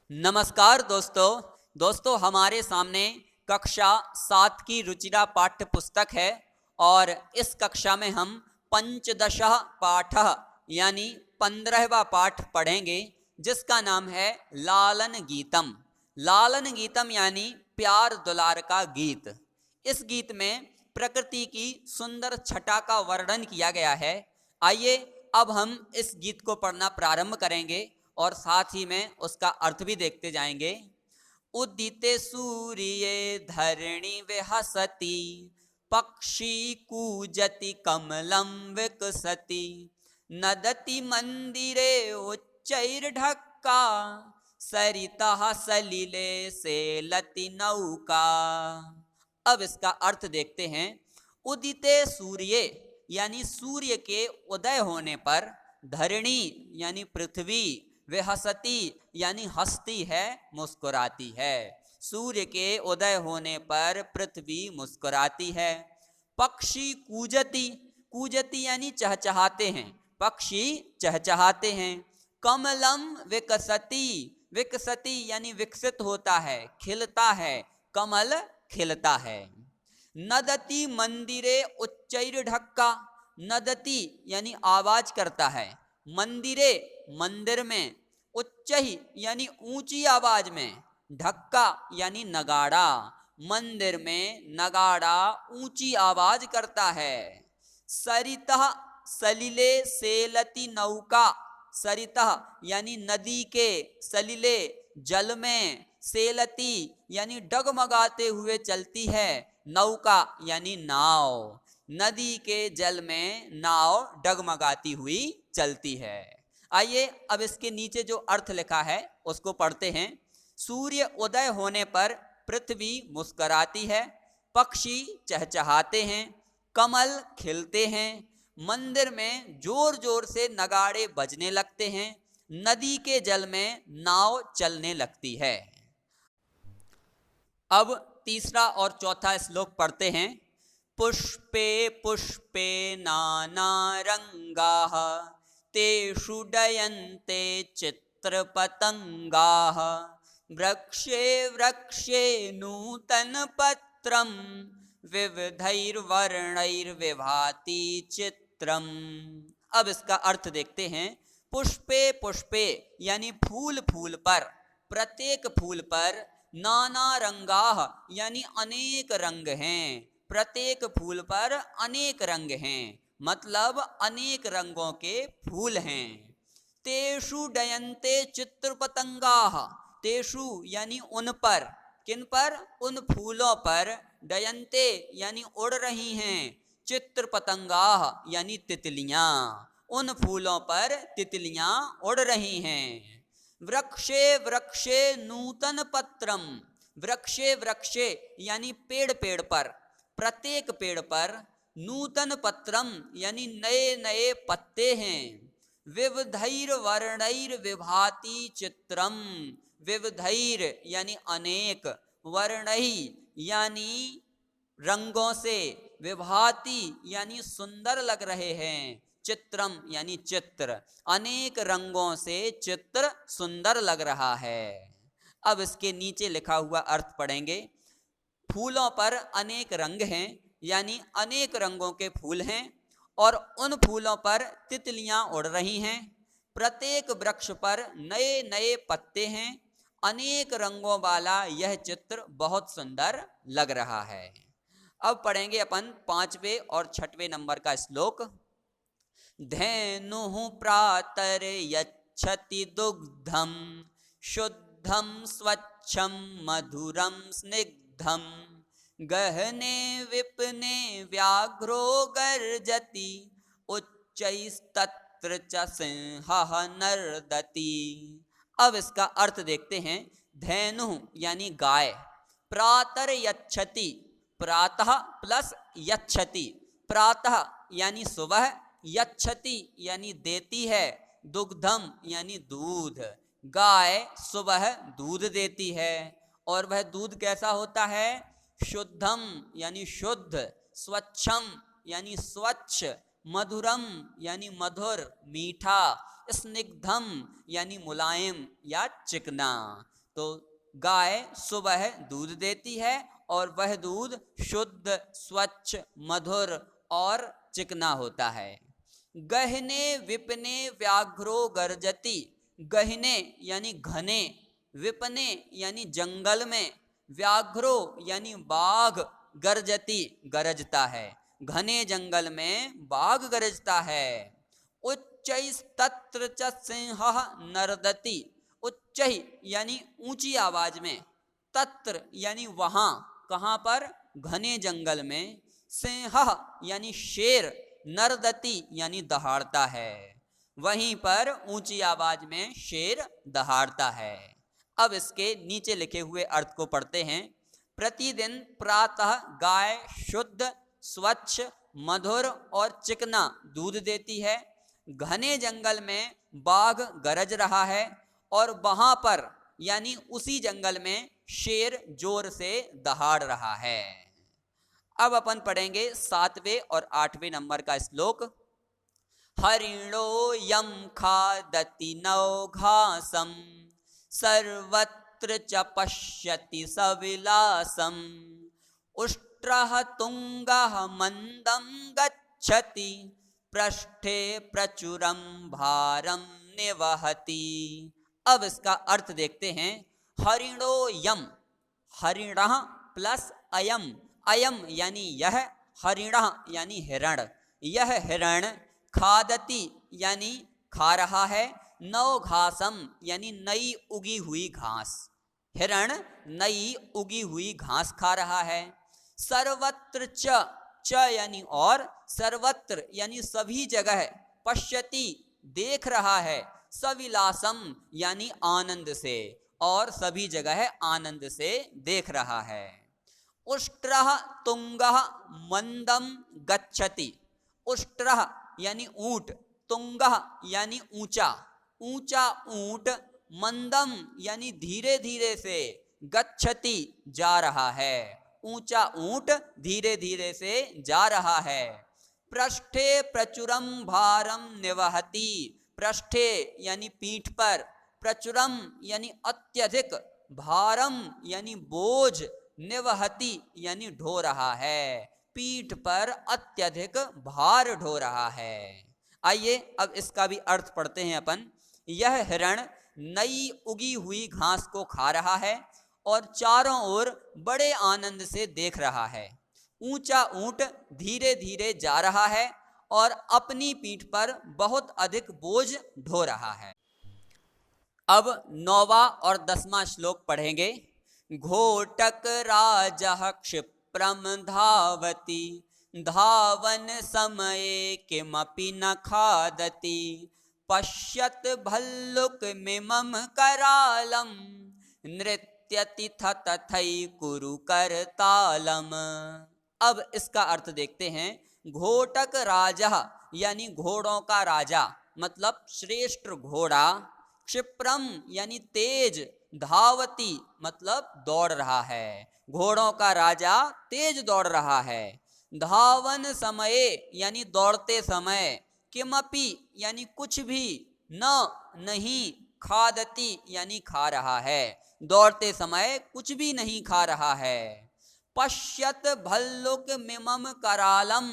नमस्कार दोस्तों हमारे सामने कक्षा 7 की रुचिरा पाठ्य पुस्तक है और इस कक्षा में हम पंचदशः पाठः यानी 15वां पाठ पढ़ेंगे, जिसका नाम है लालन गीतम। लालन गीतम यानी प्यार दुलार का गीत। इस गीत में प्रकृति की सुंदर छटा का वर्णन किया गया है। आइए अब हम इस गीत को पढ़ना प्रारंभ करेंगे और साथ ही में उसका अर्थ भी देखते जाएंगे। उदिते सूर्ये धरणी विहसति, पक्षी कूजति कमलं विकसति, नदति मंदिरे उच्चैर्ढक्का, सरितः सलिले सेलति नौका। अब इसका अर्थ देखते हैं। उदिते सूर्ये यानी सूर्य के उदय होने पर, धरणी यानी पृथ्वी, विहसती यानी हंसती है, मुस्कुराती है। सूर्य के उदय होने पर पृथ्वी मुस्कुराती है। पक्षी कूजती, कूजती यानी चहचहाते हैं, पक्षी चहचहाते हैं। कमलम विकसती, विकसती यानी विकसित होता है, खिलता है, कमल खिलता है। नदति मंदिरे उच्चैर्ढक्का, नदति यानी आवाज करता है, मंदिरे मंदिर में, उच्चई यानी ऊंची आवाज में, ढक्का यानी नगाड़ा, मंदिर में नगाड़ा ऊंची आवाज करता है। सरितः सलिले सेलति नौका, सरितः यानी नदी के, सलिले जल में, सेलती यानी डगमगाते हुए चलती है, नौका यानी नाव, नदी के जल में नाव डगमगाती हुई चलती है। आइए अब इसके नीचे जो अर्थ लिखा है उसको पढ़ते हैं। सूर्य उदय होने पर पृथ्वी मुस्कुराती है, पक्षी चहचहाते हैं, कमल खिलते हैं, मंदिर में जोर जोर से नगाड़े बजने लगते हैं, नदी के जल में नाव चलने लगती है। अब तीसरा और चौथा श्लोक पढ़ते हैं। पुष्पे पुष्पे नाना रंगाः, तेषु डयन्ते चित्रपतंगाः, वृक्षे वृक्षे नूतन पत्रम, विविधैर्वर्णैर्विभाति चित्रम। अब इसका अर्थ देखते हैं। पुष्पे पुष्पे यानी फूल फूल पर, प्रत्येक फूल पर, नाना रंगाः यानी अनेक रंग हैं, प्रत्येक फूल पर अनेक रंग हैं, मतलब अनेक रंगों के फूल हैं। तेषु डयन्ते चित्रपतंगाः, तेषु यानी उन पर, किन पर? उन फूलों पर, डयन्ते यानी उड़ रही हैं, चित्रपतंगाः यानी तितलियां, उन फूलों पर तितलियां उड़ रही हैं। वृक्षे वृक्षे नूतन पत्रम, वृक्षे वृक्षे यानी पेड़ पेड़ पर, प्रत्येक पेड़ पर, नूतन पत्रम यानी नए नए पत्ते हैं। विविधैर वर्णैर विभाति चित्रम, विविधैर यानी अनेक, वर्णहि यानी रंगों से, विभाति यानी सुंदर लग रहे हैं, चित्रम यानी चित्र, अनेक रंगों से चित्र सुंदर लग रहा है। अब इसके नीचे लिखा हुआ अर्थ पढ़ेंगे। फूलों पर अनेक रंग हैं यानी अनेक रंगों के फूल हैं और उन फूलों पर तितलियां उड़ रही हैं। प्रत्येक वृक्ष पर नए नए पत्ते हैं, अनेक रंगों वाला यह चित्र बहुत सुंदर लग रहा है। अब पढ़ेंगे अपन 5वें और 6वें नंबर का श्लोक। धेनुः प्रातर्यच्छति दुग्धं, शुद्धं स्वच्छं मधुरं स्निग्धं, गहने विपने व्याघ्रो गर्जति, उच्चैस्तत्र च सिंहः नर्दति। अब इसका अर्थ देखते हैं। धेनु यानी गाय, प्रातर्यच्छति, प्रातः प्लस यच्छति, प्रातः यानी सुबह, यच्छति यानी देती है, दुग्धम यानी दूध, गाय सुबह दूध देती है और वह दूध कैसा होता है? शुद्धम यानी शुद्ध, स्वच्छम यानी स्वच्छ, मधुरम यानी मधुर मीठा, स्निग्धम यानी मुलायम या चिकना। तो गाय सुबह दूध देती है और वह दूध शुद्ध, स्वच्छ, मधुर और चिकना होता है। गहने विपने व्याघ्रो गर्जति, गहने यानी घने, विपने यानी जंगल में, व्याघ्रो यानी बाघ, गर्जति गरजता है, घने जंगल में बाघ गरजता है। उच्चैस्तत्र च सिंहः नर्दति, उच्च यानी ऊंची आवाज में, तत्र यानी वहां, कहां पर, घने जंगल में, सिंहः यानी शेर, नर्दति यानी दहाड़ता है, वहीं पर ऊंची आवाज में शेर दहाड़ता है। अब इसके नीचे लिखे हुए अर्थ को पढ़ते हैं। प्रतिदिन प्रातः गाय शुद्ध, स्वच्छ, मधुर और चिकना दूध देती है। घने जंगल में बाघ गरज रहा है और वहां पर यानी उसी जंगल में शेर जोर से दहाड़ रहा है। अब अपन पढ़ेंगे 7वें और 8वें नंबर का श्लोक। हरिणो यम खादति नौघासम सर्वत्र च पश्यति सविलासम उष्ट्रः तुंगः मंदं गच्छति पृष्ठे प्रचुरं भारं निवहति। अब इसका अर्थ देखते हैं। हरिणो यम, हरिणः प्लस अयम, अयम यानी यह, हरिणः यानी हिरण, यह हिरण, खादति यानी खा रहा है, नवघासम यानी नई उगी हुई घास, हिरण नई उगी हुई घास खा रहा है। सर्वत्र च यानी और, सर्वत्र यानी सभी जगह, पश्यति देख रहा है, सविलासम यानी आनंद से, और सभी जगह आनंद से देख रहा है। उष्ट्रः तुंगः मंदम गच्छति, उष्ट्रः यानी ऊंट, तुंगः यानी ऊंचा, ऊंचा ऊंट, मंदम यानी धीरे धीरे से, गच्छति जा रहा है, ऊंचा ऊंट धीरे धीरे से जा रहा है। पृष्ठे प्रचुरम भारम निवहति, पृष्ठे यानी पीठ पर, प्रचुरम यानी अत्यधिक, भारम यानी बोझ, निवहति यानी ढो रहा है, पीठ पर अत्यधिक भार ढो रहा है। आइए अब इसका भी अर्थ पढ़ते हैं अपन। यह हिरण नई उगी हुई घास को खा रहा है और चारों ओर बड़े आनंद से देख रहा है। ऊंचा ऊंट धीरे धीरे जा रहा है और अपनी पीठ पर बहुत अधिक बोझ ढो रहा है। अब 9वां और 10वां श्लोक पढ़ेंगे। घोटक राजः क्षिप्रम धावति धावन समये किमपि न खादति पश्यत भल्लुक मिमम करालम नृत्यति तथै कुरु करतालम। अब इसका अर्थ देखते हैं। घोटक राजा यानी घोड़ों का राजा, मतलब श्रेष्ठ घोड़ा, क्षिप्रम यानी तेज, धावती मतलब दौड़ रहा है, घोड़ों का राजा तेज दौड़ रहा है। धावन समये यानी दौड़ते समय, किमपि यानी कुछ भी, न नहीं, खादति यानी खा रहा है, दौड़ते समय कुछ भी नहीं खा रहा है। पश्यत भल्लुक मिमम करालम,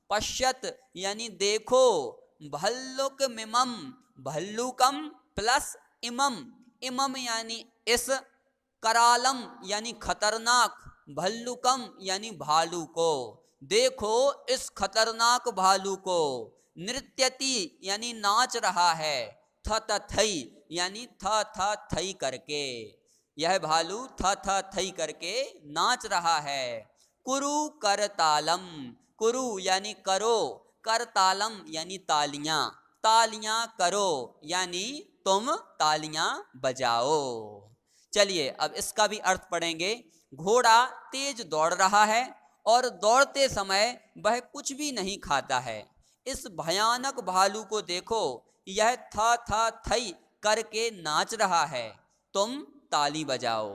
पश्यत यानी देखो, भल्लुक मिमम भल्लुकम प्लस इमम, इमम यानी इस, करालम यानी खतरनाक, भल्लुकम यानी भालू को, देखो इस खतरनाक भालू को। नृत्यति यानी नाच रहा है, थ थ थई यानी थ थ थई करके, यह भालू थ थ थई करके नाच रहा है। कुरु करतालम, कुरु यानी करो, करतालम यानी तालियां, तालियां करो यानी तुम तालियां बजाओ। चलिए अब इसका भी अर्थ पढ़ेंगे। घोड़ा तेज दौड़ रहा है और दौड़ते समय वह कुछ भी नहीं खाता है। इस भयानक भालू को देखो, यह थ थ थई करके नाच रहा है, तुम ताली बजाओ।